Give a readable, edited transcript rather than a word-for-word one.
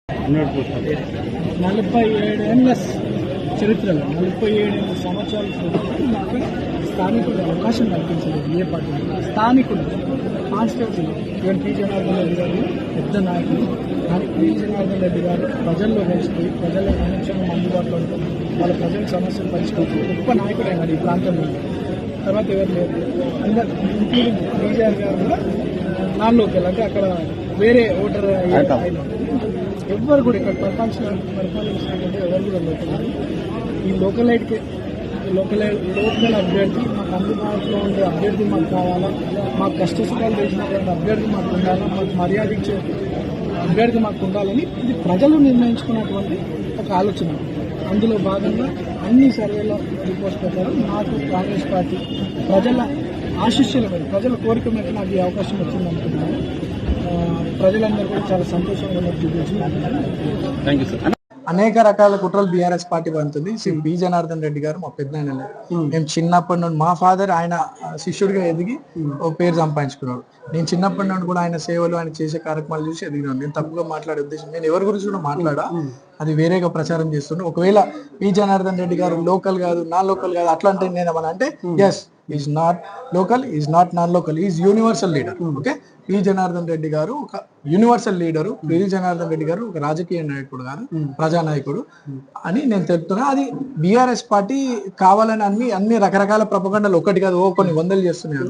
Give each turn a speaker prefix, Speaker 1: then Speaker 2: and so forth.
Speaker 1: 47 ఏళ్ళ చరిత్రలో 47 సంవత్సరాల చరిత్రలో నాకు స్థానికులు అవకాశం కల్పించలేదు. ఏ పార్టీ స్థానికులు కాన్స్టిట్యూన్సీలో ఈవెన్ పి జనార్దన్ రెడ్డి గారు పెద్ద నాయకులు. కానీ పి జనార్దన్ రెడ్డి గారు ప్రజల్లో కలిసిపోయి ప్రజల అనుక్షణం అందుబాటులో ఉంటూ వాళ్ళ ప్రజల సమస్యలు పరిష్కరించి గొప్ప నాయకుడు అయినారు ఈ ప్రాంతంలో. తర్వాత ఎవరు లేరు. అందరు ఇంక్లూడింగ్ కేసీఆర్ గారు కూడా నాన్ లోకల్, అంటే అక్కడ వేరే ఓటర్ అయినా ఎవ్వరు కూడా ఇక్కడ పరిపాలించినటువంటి ఎవరు కూడా లోకల్. ఈ లోకల్ అభ్యర్థి మాకు అందుబాటులో ఉండే అభ్యర్థి మాకు కావాలా, మాకు కష్ట సుఖాలు తెలిసినటువంటి అభ్యర్థి మాకు ఉండాలా, మాకు మర్యాద ఇచ్చే అభ్యర్థి మాకు ఉండాలని ఇది ప్రజలు నిర్ణయించుకున్నటువంటి ఒక ఆలోచన. అందులో భాగంగా అన్ని సర్వేల రిపోర్ట్స్ ప్రకారం నాకు కాంగ్రెస్ పార్టీ ప్రజల ఆశీస్సుల మీద, ప్రజల కోరిక మీద నాకు ఈ అవకాశం వచ్చింది అనుకుంటున్నాను. ప్రజలందరూ కూడా చాలా సంతోషంగా చూపించి అనేక రకాల కుట్రలు బీఆర్ఎస్ పార్టీ పండుతుంది. పి జనార్దన్ రెడ్డి గారు మా పెద్ద ఆయన. మేము చిన్నప్పటి నుండి మా ఫాదర్ ఆయన శిష్యుడిగా ఎదిగి ఒక పేరు సంపాదించుకున్నాడు. నేను చిన్నప్పటి నుండి కూడా ఆయన సేవలు, ఆయన చేసే కార్యక్రమాలు చూసి ఎదిగినాను. నేను తప్పుగా మాట్లాడే ఉద్దేశం, నేను ఎవరి గురించి కూడా మాట్లాడా, అది వేరేగా ప్రచారం చేస్తున్నాను. ఒకవేళ పి జనార్దన్ రెడ్డి గారు లోకల్ కాదు, నాన్ లోకల్ కాదు అట్లా అంటే నేను ఏమన్నా అంటే yes, is not local, is not non local, is universal leader. Okay, P Janardhan Reddy గారు ఒక universal leader. P Janardhan Reddy గారు ఒక రాజకీయ నాయకుడు కాదు, ప్రజానాయకుడు అని నేను చెప్తున్నా. అది బీఆర్ఎస్ పార్టీ కావాలని అన్ని రకరకాల ప్రపగండలు ఒకటి కాదు కొన్ని వందలు చేస్తున్నాయి.